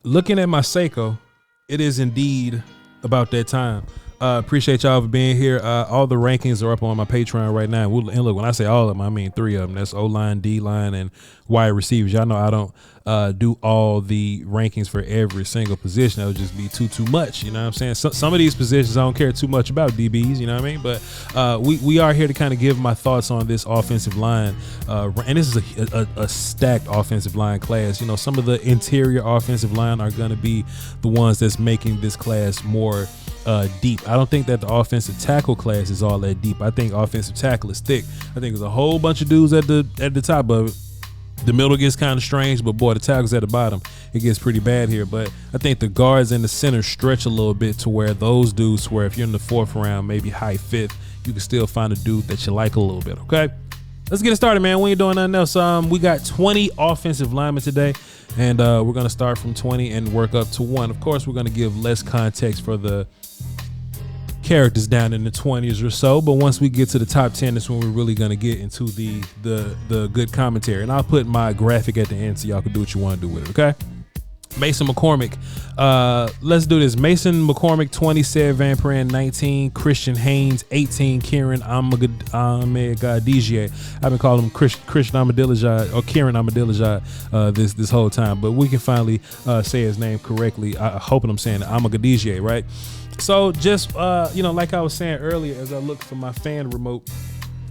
Looking at my Seiko, it is indeed about that time. Appreciate y'all for being here. All the rankings are up on my Patreon right now. And look, when I say all of them, I mean 3 of them. That's O-line, D-line, and wide receivers. Y'all know I don't do all the rankings for every single position. That would just be too much. You know what I'm saying? Some of these positions I don't care too much about, DBs. You know what I mean? But we are here to kind of give my thoughts on this offensive line. And this is a stacked offensive line class. You know, some of the interior offensive line are going to be the ones that's making this class more deep. I don't think that the offensive tackle class is all that deep. I think offensive tackle is thick. I think there's a whole bunch of dudes at the top of it. The middle gets kind of strange, but boy, the tackles at the bottom, it gets pretty bad here. But I think the guards in the center stretch a little bit to where those dudes, where if you're in the 4th round, maybe high 5th, you can still find a dude that you like a little bit. Okay, let's get it started, man. We ain't doing nothing else. We got 20 offensive linemen today, and we're gonna start from 20 and work up to 1. Of course, we're gonna give less context for the characters down in the 20s or so, but once we get to the top 10, that's when we're really going to get into the good commentary. And I'll put my graphic at the end so y'all can do what you want to do with it. Okay, Mason McCormick, let's do this. Mason McCormick 20, Seb Van Pran 19, Christian Haynes 18, Kieran Amadilajad. I've been calling him Christian Amadilajad or Kieran Amadilajad this whole time, but we can finally say his name correctly. I hoping I'm saying Amadilajad right. So just, like I was saying earlier, as I look for my fan remote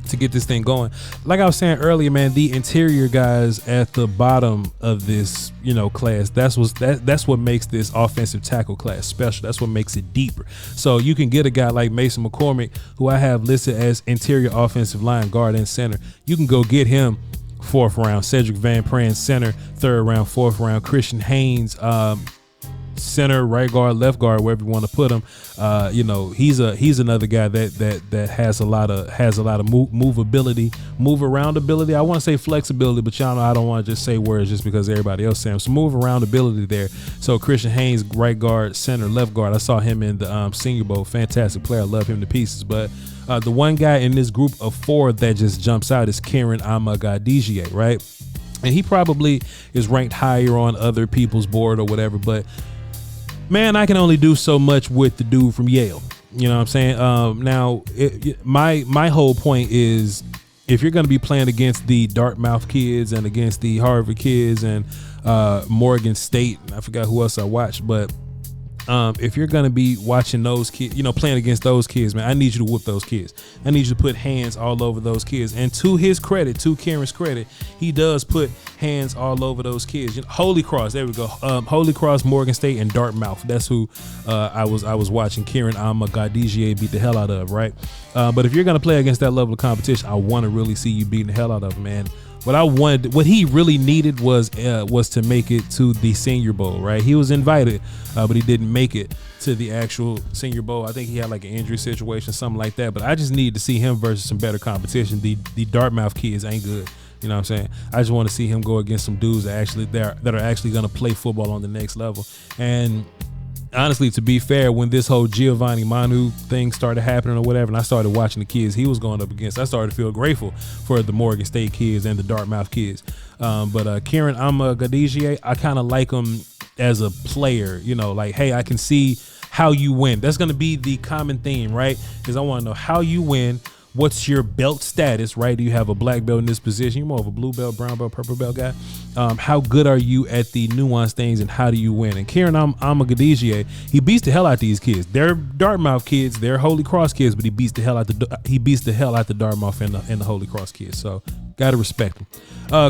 to get this thing going, like I was saying earlier, man, the interior guys at the bottom of this, class, that's what makes this offensive tackle class special. That's what makes it deeper. So you can get a guy like Mason McCormick, who I have listed as interior offensive line guard and center. You can go get him 4th round. Cedric Van Pran, center, 3rd round, 4th round. Christian Haynes, center, right guard, left guard, wherever you want to put him. He's another guy that has a lot of movability, move around ability. I want to say flexibility, but y'all know I don't want to just say words just because everybody else saying. So move around ability there. So Christian Haynes, right guard, center, left guard. I saw him in the Senior Bowl. Fantastic player. I love him to pieces. But the one guy in this group of 4 that just jumps out is Kieran Amadilajad, right? And he probably is ranked higher on other people's board or whatever, but man, I can only do so much with the dude from Yale. You know what I'm saying? Now, my whole point is, if you're going to be playing against the Dartmouth kids and against the Harvard kids and Morgan State, I forgot who else I watched, but if you're going to be watching those kids, playing against those kids, man, I need you to whoop those kids. I need you to put hands all over those kids. And to his credit, to Kieran's credit, he does put hands all over those kids. Holy Cross, there we go. Holy Cross, Morgan State, and Dartmouth. That's who I was watching Kieran Amadilajad beat the hell out of, right? But if you're going to play against that level of competition, I want to really see you beating the hell out of him, man. What he really needed was to make it to the Senior Bowl, right? He was invited, but he didn't make it to the actual Senior Bowl. I think he had like an injury situation, something like that. But I just need to see him versus some better competition. The Dartmouth kids ain't good. You know what I'm saying? I just want to see him go against some dudes that are actually going to play football on the next level. And honestly, to be fair, when this whole Giovanni Manu thing started happening or whatever, and I started watching the kids he was going up against, I started to feel grateful for the Morgan State kids and the Dartmouth kids. But Kieran Amadilajad, I kind of like him as a player, like, hey, I can see how you win. That's going to be the common theme, right? Because I want to know how you win. What's your belt status, right? Do you have a black belt in this position? You're more of a blue belt, brown belt, purple belt guy. How good are you at the nuanced things, and how do you win? And Kieran Amadilajad, he beats the hell out these kids. They're Dartmouth kids, they're Holy Cross kids, but he beats the hell out the Dartmouth and the Holy Cross kids. So gotta respect him.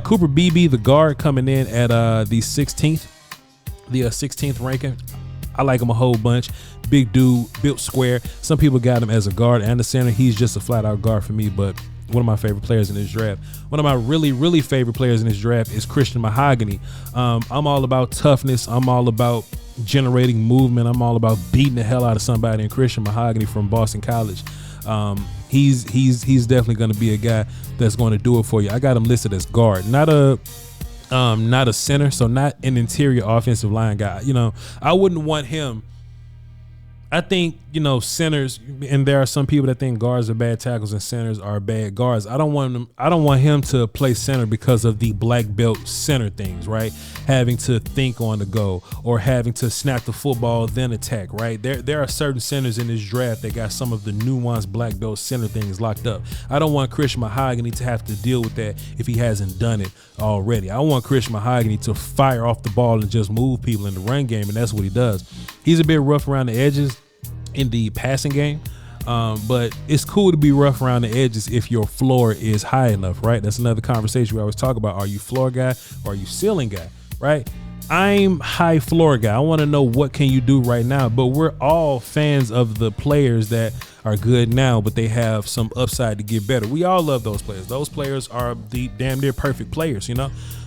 Cooper Beebe, the guard, coming in at the 16th ranking. I like him a whole bunch. Big dude, built square. Some people got him as a guard and a center. He's just a flat out guard for me, but one of my favorite players in this draft. One of my really, really favorite players in this draft is Christian Mahogany. I'm all about toughness. I'm all about generating movement. I'm all about beating the hell out of somebody. And Christian Mahogany from Boston College, he's definitely going to be a guy that's going to do it for you. I got him listed as guard, not a center, so not an interior offensive line guy. I wouldn't want him I think, centers, and there are some people that think guards are bad tackles and centers are bad guards. I don't want him to play center because of the black belt center things, right? Having to think on the go or having to snap the football then attack, right? There are certain centers in this draft that got some of the nuanced black belt center things locked up. I don't want Christian Mahogany to have to deal with that if he hasn't done it already. I want Christian Mahogany to fire off the ball and just move people in the run game, and that's what he does. He's a bit rough around the edges in the passing game, but it's cool to be rough around the edges if your floor is high enough, right? That's another conversation we always talk about. Are you floor guy or are you ceiling guy, right? I'm high floor guy. I want to know what can you do right now, but we're all fans of the players that are good now, but they have some upside to get better. We all love those players. Those players are the damn near perfect players,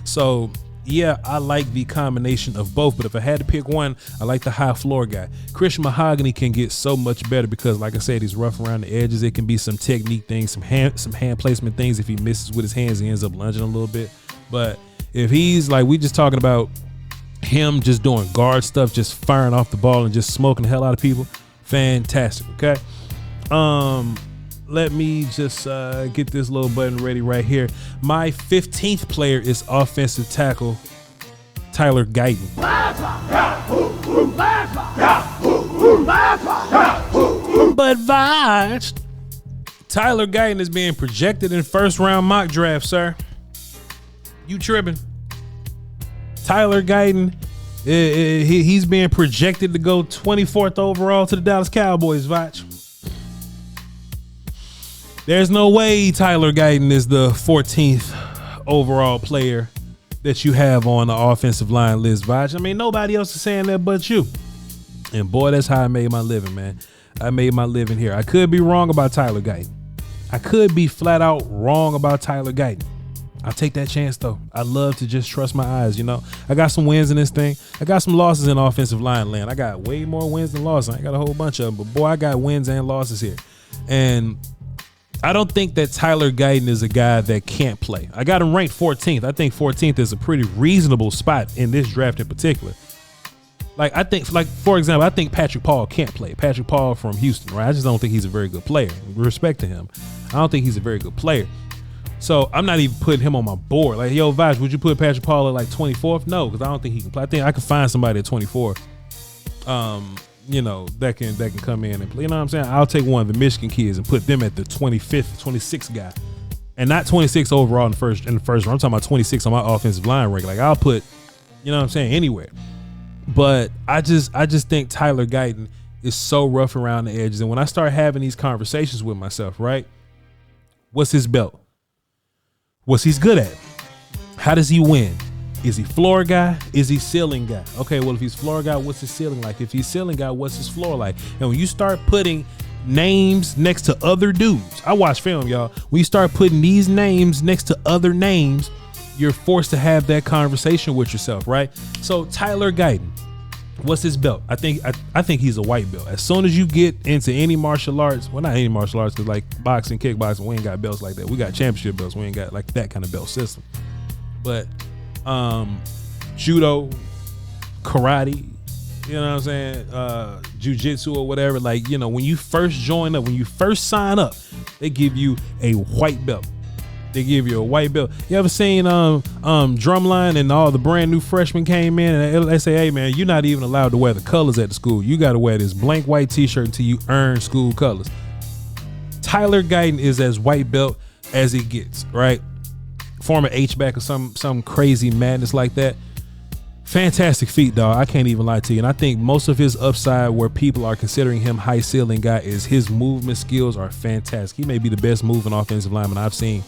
So yeah, I like the combination of both, but if I had to pick one, I like the high floor guy. Christian Mahogany can get so much better because, like I said, he's rough around the edges. It can be some technique things, some hand placement things. If he misses with his hands, he ends up lunging a little bit. But if he's like, we just talking about him just doing guard stuff, just firing off the ball and just smoking the hell out of people, fantastic. Okay. Let me just get this little button ready right here. My 15th player is offensive tackle Tyler Guyton. But Voch, Tyler Guyton is being projected in first round mock draft, sir. You tripping? Tyler Guyton, he's being projected to go 24th overall to the Dallas Cowboys, Voch. There's no way Tyler Guyton is the 14th overall player that you have on the offensive line list, Voch. I mean, nobody else is saying that but you. And boy, that's how I made my living, man. I made my living here. I could be wrong about Tyler Guyton. I could be flat out wrong about Tyler Guyton. I'll take that chance, though. I love to just trust my eyes, I got some wins in this thing. I got some losses in offensive line land. I got way more wins than losses. I got a whole bunch of them, but boy, I got wins and losses here. And I don't think that Tyler Guyton is a guy that can't play. I got him ranked 14th. I think 14th is a pretty reasonable spot in this draft in particular. For example, I think Patrick Paul can't play. Patrick Paul from Houston, right? I just don't think he's a very good player. Respect to him. I don't think he's a very good player. So I'm not even putting him on my board. Like, yo, Voch, would you put Patrick Paul at like 24th? No, because I don't think he can play. I think I could find somebody at 24. That can come in and play. You know what I'm saying? I'll take one of the Michigan kids and put them at the 25th, 26th guy. And not 26 overall in the first round. I'm talking about 26 on my offensive line rank. Like, I'll put, anywhere. But I just think Tyler Guyton is so rough around the edges. And when I start having these conversations with myself, right? What's his belt? What's he's good at? How does he win? Is he floor guy? Is he ceiling guy? Okay, well, if he's floor guy, what's his ceiling like? If he's ceiling guy, what's his floor like? And when you start putting names next to other dudes, I watch film, y'all. When you start putting these names next to other names, you're forced to have that conversation with yourself, right? So Tyler Guyton, what's his belt? I think he's a white belt. As soon as you get into any martial arts, well, not any martial arts, because like boxing, kickboxing, we ain't got belts like that. We got championship belts. We ain't got like that kind of belt system. But judo, karate, you know what I'm saying? Jiu-jitsu or whatever. Like, when you first join up, when you first sign up, they give you a white belt. They give you a white belt. You ever seen Drumline and all the brand new freshmen came in and they say, hey man, you're not even allowed to wear the colors at the school. You got to wear this blank white t-shirt until you earn school colors. Tyler Guyton is as white belt as it gets, right? Former H-back or some crazy madness like that. Fantastic feat, dog. I can't even lie to you. And I think most of his upside where people are considering him high ceiling guy is his movement skills are fantastic. He may be the best moving offensive lineman I've seen.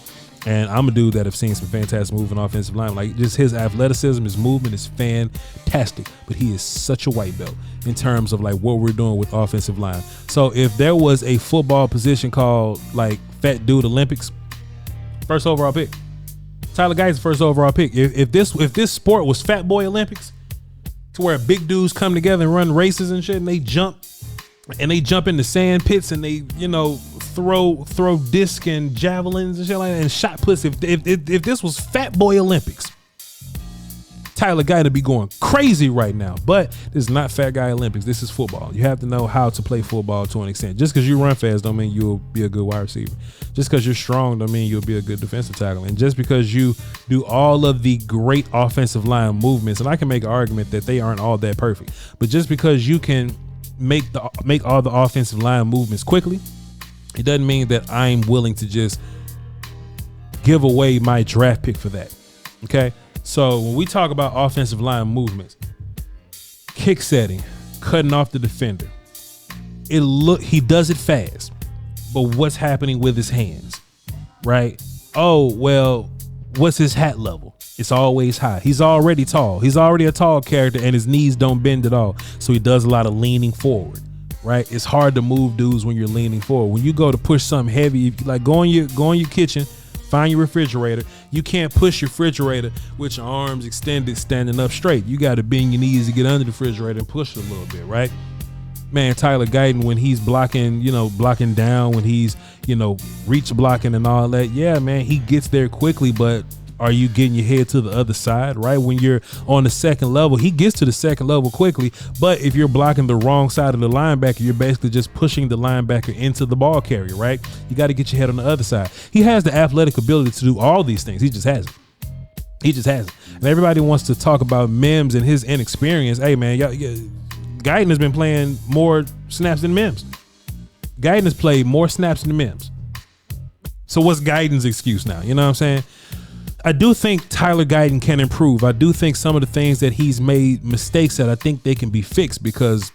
And I'm a dude that have seen some fantastic moving offensive line. Like, just his athleticism, his movement is fantastic. But he is such a white belt in terms of like what we're doing with offensive line. So if there was a football position called like Fat Dude Olympics, first overall pick. Tyler Guyton's first overall pick. If this sport was Fat Boy Olympics, to where big dudes come together and run races and shit, and they jump in the sand pits and they throw disc and javelins and shit like that and shot puts. If this was Fat Boy Olympics, Tyler Guyton to be going crazy right now. But this is not Fat Guy Olympics. This is football. You have to know how to play football to an extent. Just because you run fast don't mean you'll be a good wide receiver. Just because you're strong don't mean you'll be a good defensive tackle. And just because you do all of the great offensive line movements, and I can make an argument that they aren't all that perfect, but just because you can make all the offensive line movements quickly, it doesn't mean that I'm willing to just give away my draft pick for that. Okay? So when we talk about offensive line movements, kick setting, cutting off the defender, he does it fast, but what's happening with his hands, right? Oh, well, what's his hat level? It's always high. He's already tall. He's already a tall character, and his knees don't bend at all. So he does a lot of leaning forward, right? It's hard to move dudes when you're leaning forward. When you go to push something heavy, like go in your kitchen, find your refrigerator. You can't push your refrigerator with your arms extended, standing up straight. You got to bend your knees to get under the refrigerator and push it a little bit, right? Man, Tyler Guyton, when he's blocking down, when he's, reach blocking and all that, yeah, man, he gets there quickly, but are you getting your head to the other side, right? When you're on the second level, he gets to the second level quickly, but if you're blocking the wrong side of the linebacker, you're basically just pushing the linebacker into the ball carrier, right? You got to get your head on the other side. He has the athletic ability to do all these things. He just hasn't. And everybody wants to talk about Mims and his inexperience. Hey, man, Guyton has been playing more snaps than Mims. Guyton has played more snaps than Mims. So what's Guyton's excuse now? You know what I'm saying? I do think Tyler Guyton can improve. I do think some of the things that he's made mistakes at, I think they can be fixed because,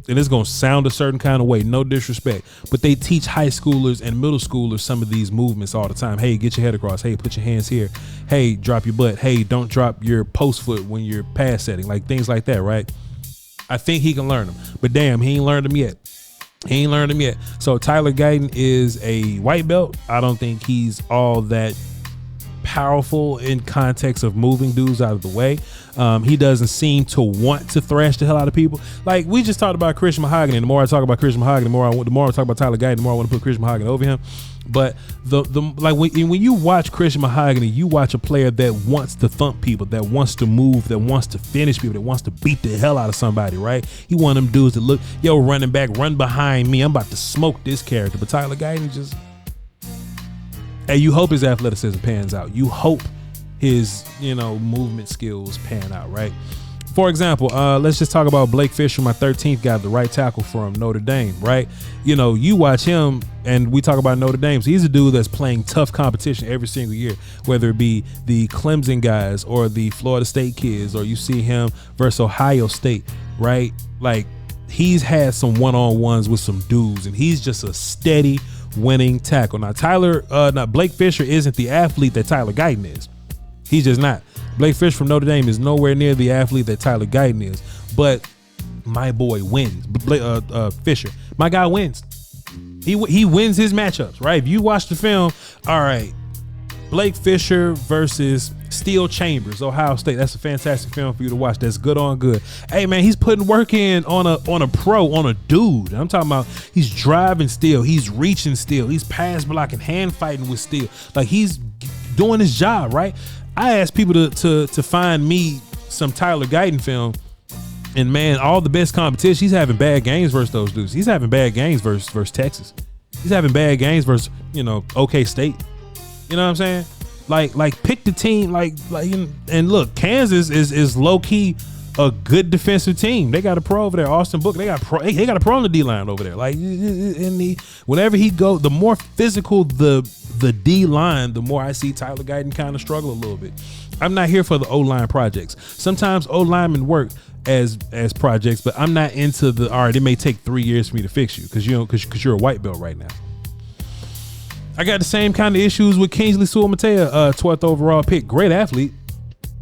and it's going to sound a certain kind of way, no disrespect, but they teach high schoolers and middle schoolers some of these movements all the time. Hey, get your head across. Hey, put your hands here. Hey, drop your butt. Hey, don't drop your post foot when you're pass setting, like things like that, right? I think he can learn them, but damn, he ain't learned them yet. So Tyler Guyton is a white belt. I don't think he's all that powerful in context of moving dudes out of the way. He doesn't seem to want to thrash the hell out of people. Like we just talked about Christian Mahogany. The more I talk about Christian Mahogany, the more I talk about Tyler Guyton, the more I want to put Christian Mahogany over him. But when you watch Christian Mahogany, you watch a player that wants to thump people, that wants to move, that wants to finish people, that wants to beat the hell out of somebody, right? He one of them dudes that look, yo, running back, run behind me. I'm about to smoke this character. But Tyler Guyton just, hey, you hope his athleticism pans out. You hope his, movement skills pan out, right? For example, let's just talk about Blake Fisher, my 13th guy, the right tackle from Notre Dame, right? You watch him, and we talk about Notre Dame. So he's a dude that's playing tough competition every single year, whether it be the Clemson guys or the Florida State kids, or you see him versus Ohio State, right? Like, he's had some one-on-ones with some dudes, and he's just a steady winning tackle. Now, Blake Fisher isn't the athlete that Tyler Guyton is. He's just not. Blake Fisher from Notre Dame is nowhere near the athlete that Tyler Guyton is. But my boy wins. Fisher, my guy wins. He wins his matchups, right? If you watch the film, all right, Blake Fisher versus Steel Chambers, Ohio State. That's a fantastic film for you to watch. That's good on good. Hey, man, he's putting work in on a dude. I'm talking about he's driving steel. He's reaching steel. He's pass blocking, hand fighting with steel. Like, he's doing his job, right? I asked people to find me some Tyler Guyton film, and man, all the best competition, he's having bad games versus those dudes. He's having bad games versus Texas. He's having bad games versus, OK State. You know what I'm saying? Like pick the team, and look, Kansas is low key a good defensive team. They got a pro over there, Austin Book. They got a pro on the D line over there. Like, whenever he go, the more physical the D line, the more I see Tyler Guyton kind of struggle a little bit. I'm not here for the O line projects. Sometimes O linemen work as projects, but I'm not into all right, it may take 3 years for me to fix you because you're a white belt right now. I got the same kind of issues with Kingsley Sewell-Matea, 12th overall pick. Great athlete,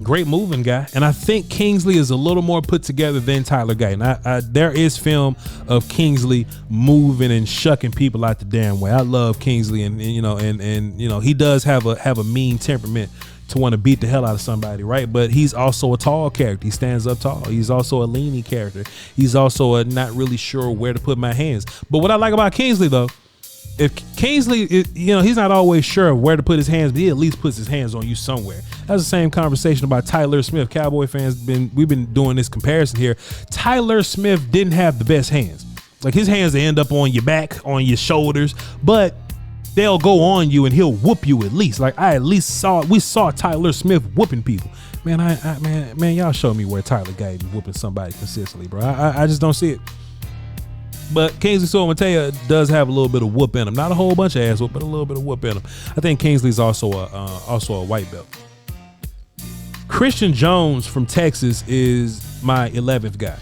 great moving guy. And I think Kingsley is a little more put together than Tyler Guyton. There is film of Kingsley moving and shucking people out the damn way. I love Kingsley, and he does have a mean temperament to want to beat the hell out of somebody, right? But he's also a tall character. He stands up tall. He's also a leaning character. He's also a not really sure where to put my hands. But what I like about Kingsley, though, if Kingsley, he's not always sure where to put his hands, but he at least puts his hands on you somewhere. That's the same conversation about Tyler Smith. Cowboy fans, we've been doing this comparison here. Tyler Smith didn't have the best hands. Like, his hands, they end up on your back, on your shoulders, but they'll go on you and he'll whoop you at least. Like, we saw Tyler Smith whooping people. Man, man, y'all show me where Tyler Guyton whooping somebody consistently, bro. I just don't see it. But Kingsley Suamataia does have a little bit of whoop in him. Not a whole bunch of ass whoop, but a little bit of whoop in him. I think Kingsley's also a white belt. Christian Jones from Texas is my 11th guy.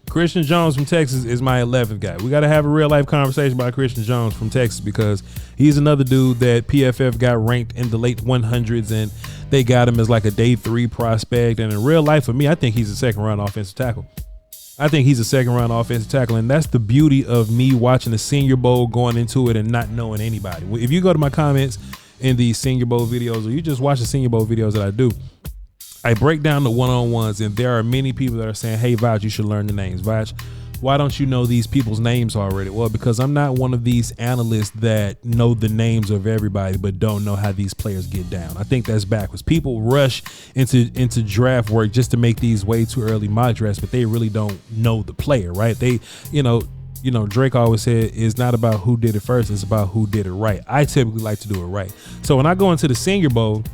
Christian Jones from Texas is my 11th guy. We got to have a real life conversation about Christian Jones from Texas, because he's another dude that PFF got ranked in the late 100s, and they got him as like a day 3 prospect. And in real life, for me, I think he's a second round offensive tackle. And that's the beauty of me watching the Senior Bowl, going into it and not knowing anybody. If you go to my comments in the Senior Bowl videos, or you just watch the Senior Bowl videos that I do, I break down the one-on-ones, and there are many people that are saying, hey, Voch, you should learn the names. Voch, why don't you know these people's names already? Well, because I'm not one of these analysts that know the names of everybody but don't know how these players get down. I think that's backwards. People rush into draft work just to make these way too early mock drafts, but they really don't know the player, right? They, Drake always said it's not about who did it first, it's about who did it right. I typically like to do it right. So when I go into the Senior Bowl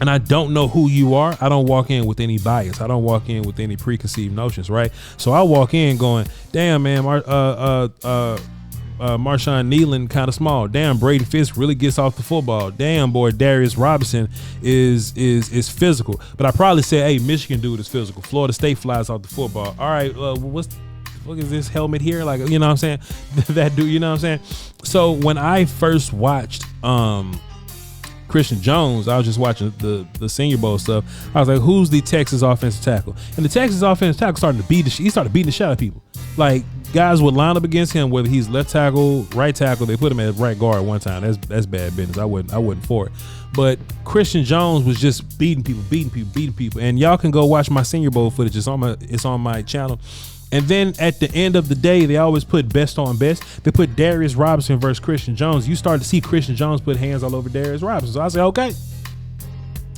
and I don't know who you are, I don't walk in with any bias. I don't walk in with any preconceived notions, right? So I walk in going, damn, man, Marshawn Nealon kind of small. Damn, Brady Fisk really gets off the football. Damn, boy, Darius Robinson is physical. But I probably say, hey, Michigan dude is physical. Florida State flies off the football. All right, what is this helmet here? Like, you know what I'm saying? That dude, you know what I'm saying? So when I first watched Christian Jones, I was just watching the Senior Bowl stuff. I was like, who's the Texas offensive tackle? And the Texas offensive tackle started beating the shit out of people. Like, guys would line up against him, whether he's left tackle, right tackle. They put him at right guard one time. That's bad business. I wasn't for it. But Christian Jones was just beating people. And y'all can go watch my Senior Bowl footage. It's on my channel. And then at the end of the day, they always put best on best. They put Darius Robinson versus Christian Jones. You start to see Christian Jones put hands all over Darius Robinson. So I said, okay,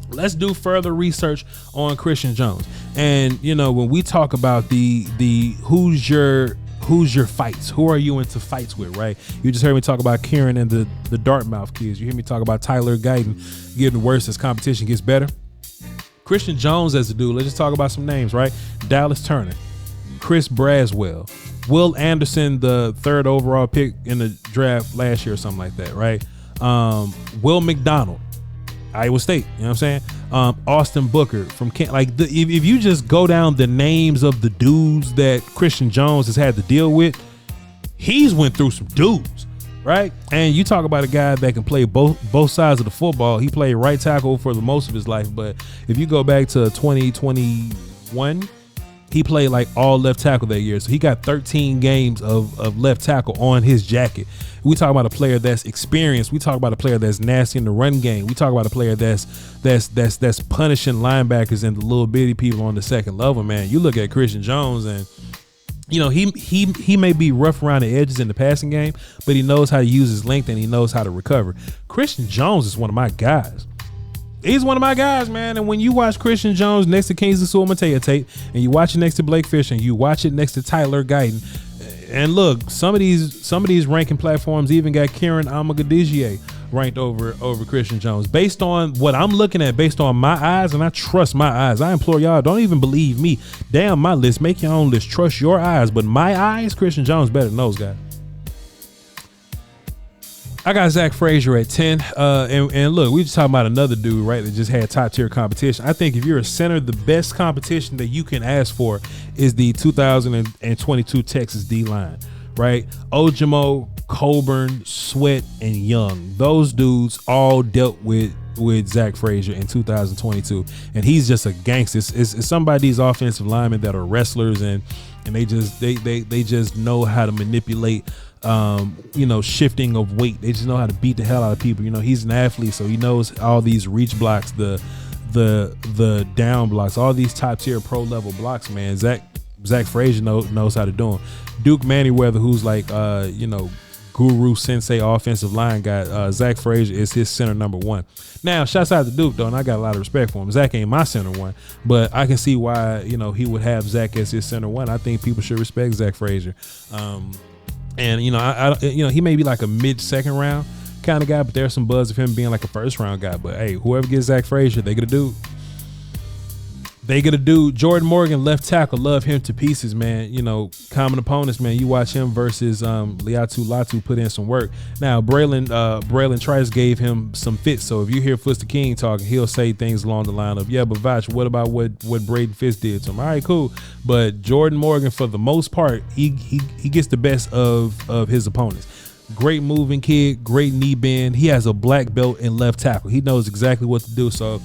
let's do further research on Christian Jones. And, when we talk about the who's your fights, who are you into fights with, right? You just heard me talk about Kieran and the Dartmouth kids. You hear me talk about Tyler Guyton getting worse as competition gets better. Christian Jones as a dude, let's just talk about some names, right? Dallas Turner, Chris Braswell, Will Anderson, the 3rd overall pick in the draft last year or something like that, right? Will McDonald, Iowa State, you know what I'm saying? Austin Booker from Kent. Like, if you just go down the names of the dudes that Christian Jones has had to deal with, he's went through some dudes, right? And you talk about a guy that can play both sides of the football. He played right tackle for the most of his life, but if you go back to 2021, he played like all left tackle that year. So he got 13 games of left tackle on his jacket. We talk about a player that's experienced. We talk about a player that's nasty in the run game. We talk about a player that's punishing linebackers and the little bitty people on the second level, man. You look at Christian Jones and, he may be rough around the edges in the passing game, but he knows how to use his length and he knows how to recover. Christian Jones is one of my guys. He's one of my guys, man. And when you watch Christian Jones next to Kingsley Suamataia tape, and you watch it next to Blake Fisher, and you watch it next to Tyler Guyton, and look, some of these ranking platforms even got Kieran Amagadijier ranked over Christian Jones. Based on what I'm looking at, based on my eyes, and I trust my eyes. I implore y'all, don't even believe me. Damn my list. Make your own list. Trust your eyes. But my eyes, Christian Jones better than those guys. I got Zach Frazier at 10. And look, we just talking about another dude, right, that just had top tier competition. I think if you're a center, the best competition that you can ask for is the 2022 Texas D-line, right? Ojimo, Colburn, Sweat, and Young. Those dudes all dealt with Zach Frazier in 2022. And he's just a gangster. It's some of these offensive linemen that are wrestlers and they just know how to manipulate shifting of weight. They just know how to beat the hell out of people. He's an athlete, so he knows all these reach blocks, the down blocks, all these top tier pro level blocks, man. Zach Frazier knows how to do them. Duke Manyweather, who's like guru sensei offensive line guy. Zach Frazier is his center number 1. Now, shouts out to Duke though, and I got a lot of respect for him. Zach ain't my center 1, but I can see why, you know, he would have Zach as his center 1. I think people should respect Zach Frazier. And you know, I you know, he may be like a mid-second round kind of guy, but there's some buzz of him being like a first round guy. But hey, whoever gets Zach Frazier, they get a dude. They get a dude. Jordan Morgan, left tackle, love him to pieces, man. You know, common opponents, man. You watch him versus Liatu Latu put in some work. Now, Braylon Trice gave him some fits. So if you hear Foster King talking, he'll say things along the line of, yeah, but Voch, what about what Braden Fitz did to him? All right, cool. But Jordan Morgan, for the most part, he gets the best of his opponents. Great moving kid, great knee bend. He has a black belt in left tackle. He knows exactly what to do. So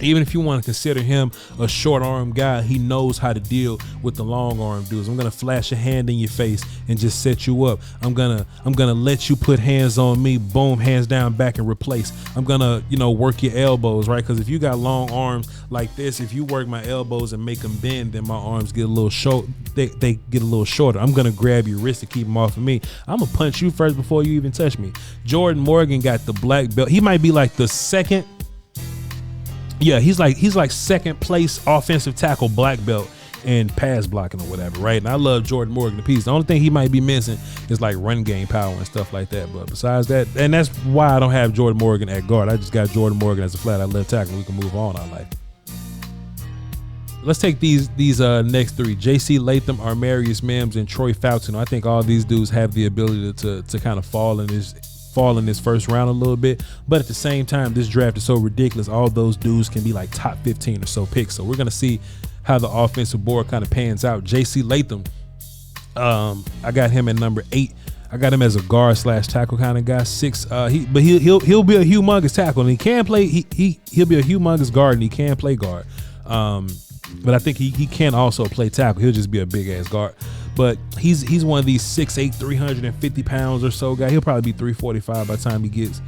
even if you want to consider him a short arm guy, he knows how to deal with the long arm dudes. I'm gonna flash a hand in your face and just set you up. I'm gonna let you put hands on me, boom, hands down, back and replace. I'm gonna, you know, work your elbows, right? Because if you got long arms like this, if you work my elbows and make them bend, then my arms get a little short. They get a little shorter. I'm gonna grab your wrist to keep them off of me. I'm gonna punch you first before you even touch me. Jordan Morgan got the black belt. He might be like the second. Yeah, he's like second place offensive tackle black belt in pass blocking or whatever, right? And I love Jordan Morgan to piece. The only thing he might be missing is like run game power and stuff like that. But besides that, and that's why I don't have Jordan Morgan at guard. I just got Jordan Morgan as a flat out left tackle. We can move on. I like. Let's take these next 3: J.C. Latham, Armarius Mims, and Troy Fountain. I think all these dudes have the ability to kind of fall in this first round a little bit, but at the same time, this draft is so ridiculous. All those dudes can be like top 15 or so picks. So we're gonna see how the offensive board kind of pans out. J.C. Latham, I got him at number 8. I got him as a guard / tackle kind of guy. 6. He'll be a humongous tackle and he can play. He'll be a humongous guard and he can play guard. But I think he can also play tackle. He'll just be a big ass guard. But he's one of these 6'8", 350 pounds or so guy. He'll probably be 345 by the time he gets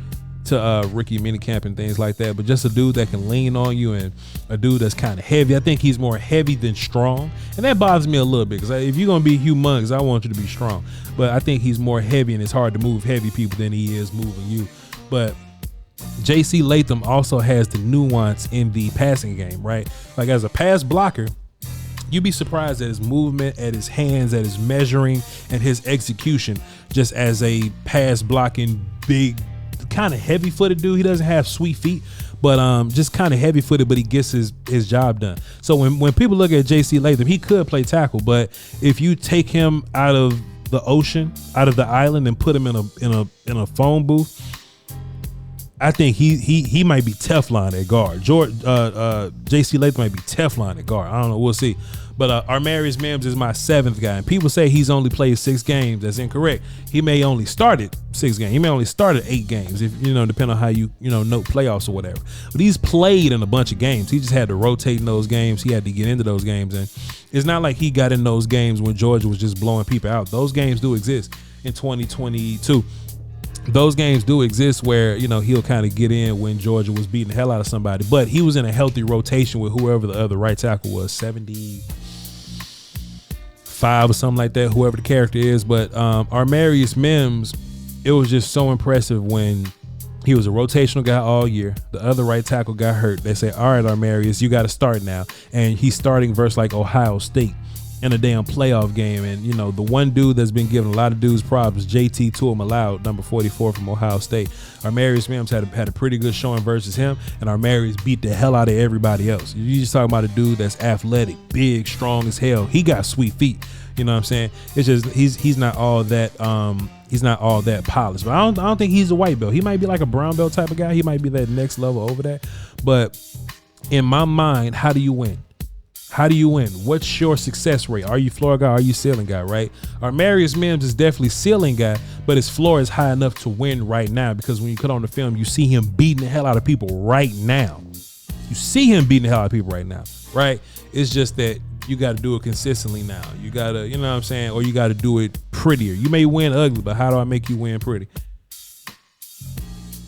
to rookie minicamp and things like that. But just a dude that can lean on you and a dude that's kind of heavy. I think he's more heavy than strong. And that bothers me a little bit because if you're going to be humongous, I want you to be strong. But I think he's more heavy and it's hard to move heavy people than he is moving you. But J.C. Latham also has the nuance in the passing game, right? Like as a pass blocker, you'd be surprised at his movement, at his hands, at his measuring, and his execution. Just as a pass blocking, big, kind of heavy footed dude. He doesn't have sweet feet, but just kind of heavy footed, but he gets his job done. So when people look at J.C. Latham, he could play tackle, but if you take him out of the ocean, out of the island, and put him in a phone booth, I think he might be Teflon at guard. J.C. Latham might be Teflon at guard. I don't know. We'll see. But Armarius Mims is my 7th guy. And people say he's only played 6 games. That's incorrect. He may only started 6 games. He may only started 8 games, if depending on how you note playoffs or whatever. But he's played in a bunch of games. He just had to rotate in those games. He had to get into those games. And it's not like he got in those games when Georgia was just blowing people out. Those games do exist in 2022. Those games do exist where, he'll kind of get in when Georgia was beating the hell out of somebody. But he was in a healthy rotation with whoever the other right tackle was, 75 or something like that, whoever the character is. But Armarius Mims, it was just so impressive when he was a rotational guy all year. The other right tackle got hurt. They say, all right, Armarius, you got to start now. And he's starting versus like Ohio State in a damn playoff game. And the one dude that's been giving a lot of dudes problems, JT Tuamaloud, number 44 from Ohio State. Armarius Mims had a pretty good showing versus him, and Armarius beat the hell out of everybody else. You just talking about a dude that's athletic, big, strong as hell. He got sweet feet. You know what I'm saying? It's just he's not all that polished. But I don't think he's a white belt. He might be like a brown belt type of guy. He might be that next level over that. But in my mind, how do you win? How do you win? What's your success rate? Are you floor guy? Are you ceiling guy, right? Armarius Mims is definitely ceiling guy, but his floor is high enough to win right now because when you put on the film, you see him beating the hell out of people right now. You see him beating the hell out of people right now, right? It's just that you got to do it consistently now. You got to, you know what I'm saying? Or you got to do it prettier. You may win ugly, but how do I make you win pretty?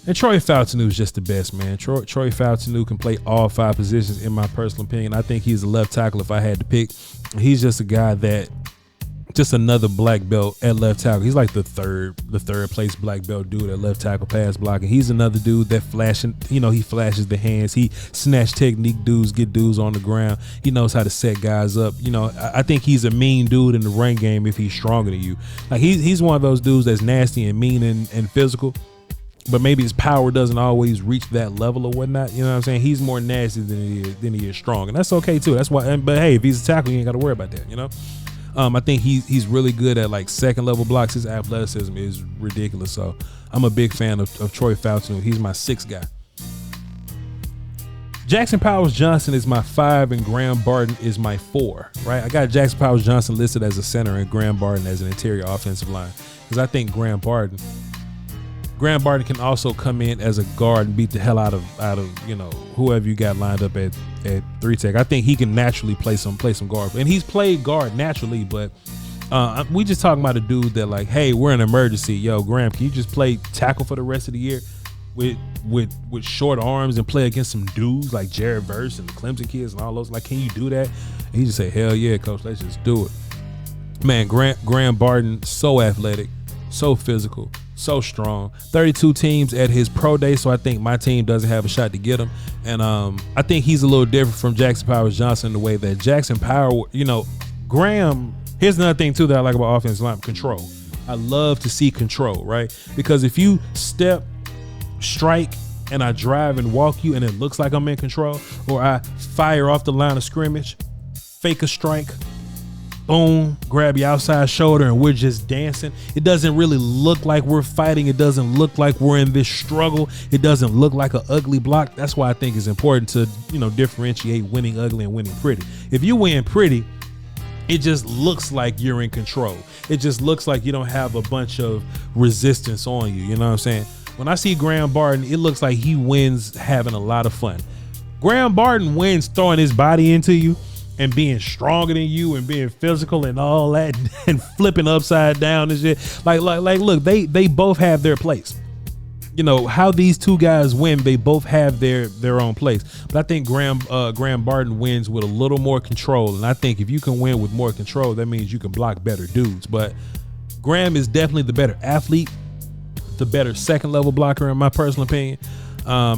And Troy Fountain is just the best, man. Troy Fountain can play all 5 positions, in my personal opinion. I think he's a left tackle if I had to pick. He's just a guy that just another black belt at left tackle. He's like the third place black belt dude at left tackle pass blocking. He's another dude that flashing, he flashes the hands. He snatch technique dudes, get dudes on the ground. He knows how to set guys up. I think he's a mean dude in the run game if he's stronger than you. Like he's one of those dudes that's nasty and mean and physical, but maybe his power doesn't always reach that level or whatnot. You know what I'm saying? He's more nasty than he is strong, and that's okay too. That's why. But hey, if he's a tackle, you ain't got to worry about that. I think he's really good at like second level blocks. His athleticism is ridiculous. So I'm a big fan of Troy Falcon. He's my 6th guy. Jackson Powers Johnson is my 5 and Graham Barton is my 4, right? I got Jackson Powers Johnson listed as a center and Graham Barton as an interior offensive line because I think Graham Barton can also come in as a guard and beat the hell out of whoever you got lined up at 3 tech. I think he can naturally play some guard, and he's played guard naturally. But we just talking about a dude that like, hey, we're in an emergency. Yo, Graham, can you just play tackle for the rest of the year with short arms and play against some dudes like Jared Verse and the Clemson kids and all those? Like, can you do that? And he just say, hell yeah, coach, let's just do it. Man, Graham Barton, so athletic, so physical, so strong. 32 teams at his pro day, so I think my team doesn't have a shot to get him. And I think he's a little different from Jackson Powers Johnson in the way that Jackson Power, Graham, here's another thing too that I like about offensive line, control. I love to see control, right? Because if you step, strike, and I drive and walk you and it looks like I'm in control, or I fire off the line of scrimmage, fake a strike, boom, grab your outside shoulder and we're just dancing. It doesn't really look like we're fighting. It doesn't look like we're in this struggle. It doesn't look like an ugly block. That's why I think it's important to, differentiate winning ugly and winning pretty. If you win pretty, it just looks like you're in control. It just looks like you don't have a bunch of resistance on you. You know what I'm saying? When I see Graham Barton, it looks like he wins having a lot of fun. Graham Barton wins throwing his body into you and being stronger than you and being physical and all that and flipping upside down and shit. Like, look, they both have their place. How these two guys win, they both have their own place. But I think Graham Barton wins with a little more control. And I think if you can win with more control, that means you can block better dudes. But Graham is definitely the better athlete, the better second level blocker in my personal opinion. I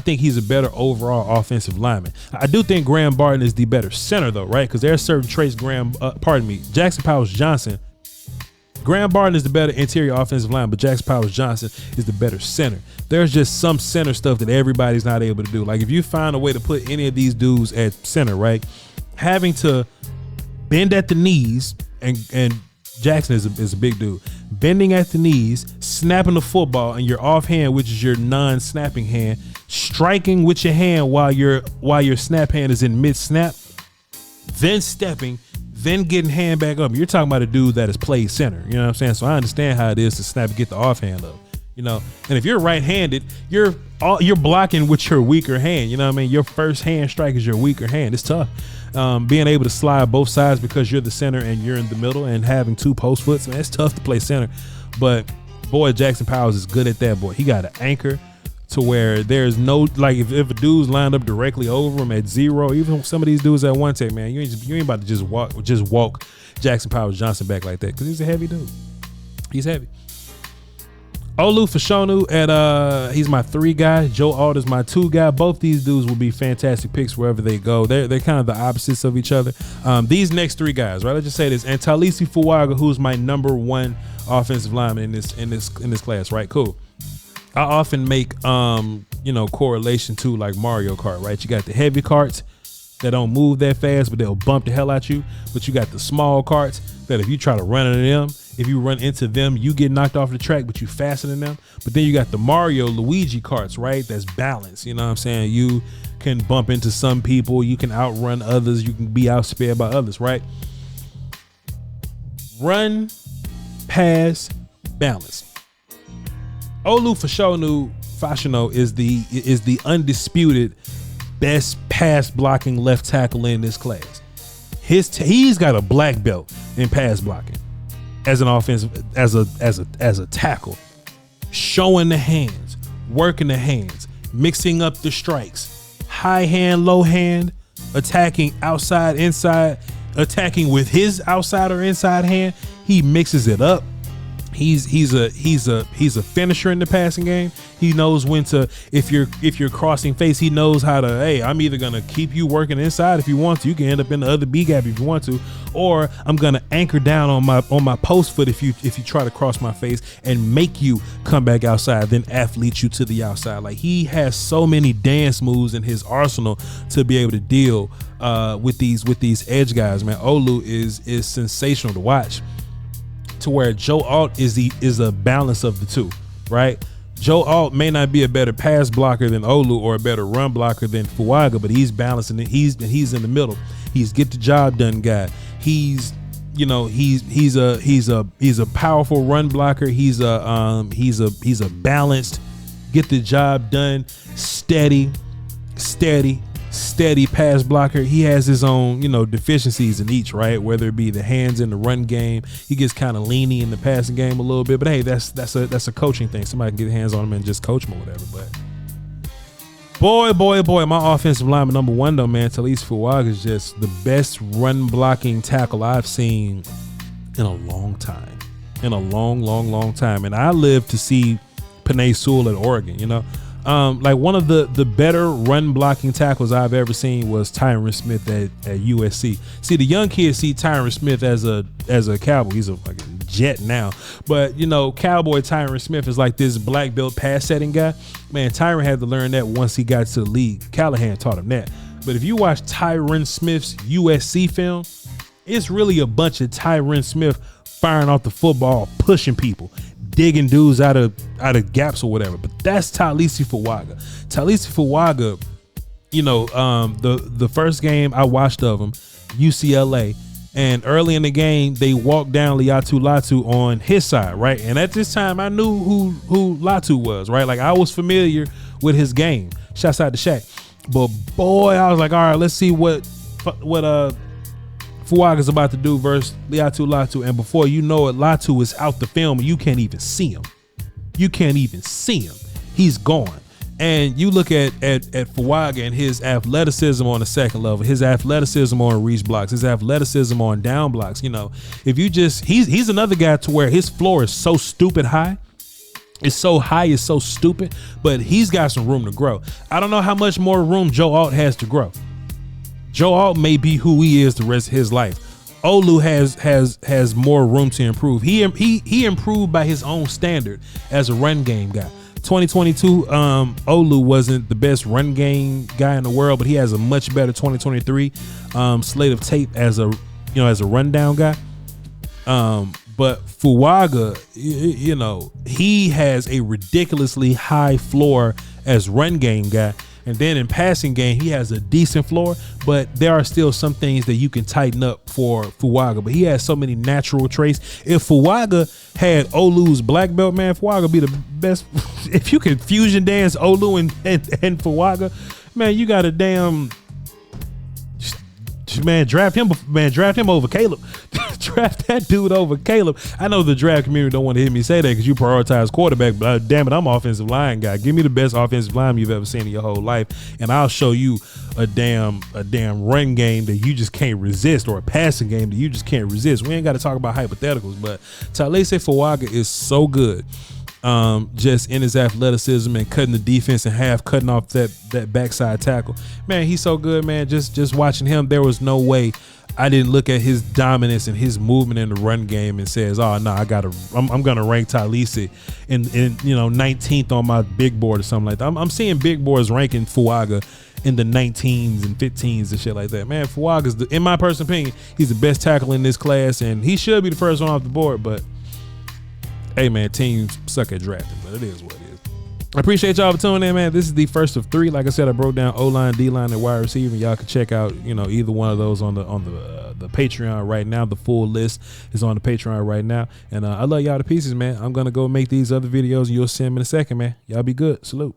think he's a better overall offensive lineman. I do think Graham Barton is the better center though, right? Because there are certain traits Jackson Powers Johnson. Graham Barton is the better interior offensive line, but Jackson Powers Johnson is the better center. There's just some center stuff that everybody's not able to do. Like if you find a way to put any of these dudes at center, right? Having to bend at the knees and Jackson is a big dude. Bending at the knees, snapping the football in your offhand, which is your non-snapping hand, striking with your hand while your snap hand is in mid-snap, then stepping, then getting hand back up. You're talking about a dude that has played center. You know what I'm saying? So I understand how it is to snap and get the offhand up. And if you're right-handed, you're blocking with your weaker hand. You know what I mean? Your first hand strike is your weaker hand. It's tough. Being able to slide both sides because you're the center and you're in the middle and having 2 post foots, man, it's tough to play center. But boy, Jackson Powers is good at that. Boy, he got an anchor to where there's no, like if a dude's lined up directly over him at 0, even some of these dudes at 1 tech, man, you ain't about to just walk Jackson Powers Johnson back like that because he's a heavy dude. He's heavy. Olu Fashanu he's my 3 guy. Joe Alt is my 2 guy. Both these dudes will be fantastic picks wherever they go. They're kind of the opposites of each other. These next 3 guys, right? Let's just say this. And Talisi Fuaga, who's my number 1 offensive lineman in this class, right? Cool. I often make correlation to like Mario Kart, right? You got the heavy carts that don't move that fast, but they'll bump the hell out you. But you got the small carts that if you try to run into them, if you run into them, you get knocked off the track, but you faster than them. But then you got the Luigi carts, right? That's balanced. You know what I'm saying? You can bump into some people. You can outrun others. You can be outspared by others, right? Run, pass, balance. Olu Fashanu is the undisputed best pass blocking left tackle in this class. He's got a black belt in pass blocking as an offensive, as a tackle, showing the hands, working the hands, mixing up the strikes, high hand, low hand, attacking outside, inside, attacking with his outside or inside hand. He mixes it up. He's a finisher in the passing game. He knows when to, if you're crossing face, he knows how to, hey, I'm either gonna keep you working inside if you want to. You can end up in the other B gap if you want to, or I'm gonna anchor down on my post foot if you try to cross my face and make you come back outside, then athlete you to the outside. Like, he has so many dance moves in his arsenal to be able to deal with these edge guys, man. Olu is sensational to watch. To where Joe Alt is a balance of the two, right? Joe Alt may not be a better pass blocker than Olu or a better run blocker than Fuaga, but he's balancing it. He's in the middle. He's get the job done guy. He's a powerful run blocker. He's a balanced, get the job done, steady pass blocker. He has his own, deficiencies in each, right? Whether it be the hands in the run game, he gets kind of leany in the passing game a little bit. But hey, that's a coaching thing. Somebody can get hands on him and just coach him or whatever. But boy, my offensive lineman number one though, man, Talise Fuaga is just the best run blocking tackle I've seen in a long time, in a long time. And I live to see Penei Sewell at Oregon, like one of the better run blocking tackles I've ever seen was Tyron Smith at USC. See, the young kids see Tyron Smith as a Cowboy. He's a fucking Jet now, but Cowboy Tyron Smith is like this black belt pass setting guy. Man, Tyron had to learn that once he got to the league. Callahan taught him that. But if you watch Tyron Smith's USC film, it's really a bunch of Tyron Smith firing off the football, pushing people, digging dudes out of gaps or whatever. But that's Talise Fuaga. Talise Fuaga, the first game I watched of him, UCLA, and early in the game they walked down Liatu Latu on his side, right? And at this time I knew who Latu was, right? Like, I was familiar with his game. Shouts out to Shaq. But boy, I was like, all right, let's see what Fuaga's about to do versus Liatu Latu, and before you know it, Latu is out the film and you can't even see him. He's gone. And you look at Fuaga and his athleticism on the second level, his athleticism on reach blocks, his athleticism on down blocks. If you he's another guy to where his floor is so stupid high. It's so high, it's so stupid, but he's got some room to grow. I don't know how much more room Joe Alt has to grow. Joe Alt may be who he is the rest of his life. Olu has more room to improve. He improved by his own standard as a run game guy. 2022, Olu wasn't the best run game guy in the world, but he has a much better 2023 slate of tape as a rundown guy. But Fuaga, he has a ridiculously high floor as run game guy. And then in passing game, he has a decent floor, but there are still some things that you can tighten up for Fuaga. But he has so many natural traits. If Fuaga had Olu's black belt, man, Fuaga would be the best. If you can fusion dance Olu and Fuaga, man, you got a damn... Man, draft him over Caleb. Draft that dude over Caleb. I know the draft community don't want to hear me say that because you prioritize quarterback, but damn it, I'm an offensive line guy. Give me the best offensive line you've ever seen in your whole life, and I'll show you a damn run game that you just can't resist, or a passing game that you just can't resist. We ain't got to talk about hypotheticals, but Talise Fuaga is so good. Just in his athleticism and cutting the defense in half, cutting off that backside tackle. Man, he's so good, man. Just watching him, there was no way I didn't look at his dominance and his movement in the run game and says, oh no, I'm gonna rank Talise in 19th on my big board or something like that. I'm seeing big boards ranking Fuaga in the 19s and 15s and shit like that. Man, Fuaga's in my personal opinion, he's the best tackle in this class, and he should be the first one off the board, but hey man, teams suck at drafting, but it is what it is. I appreciate y'all for tuning in, man. This is the first of 3. Like I said, I broke down O-line, D-line, and wide receiver. Y'all can check out, either one of those on the Patreon right now. The full list is on the Patreon right now. And I love y'all to pieces, man. I'm gonna go make these other videos and you'll see them in a second, man. Y'all be good. Salute.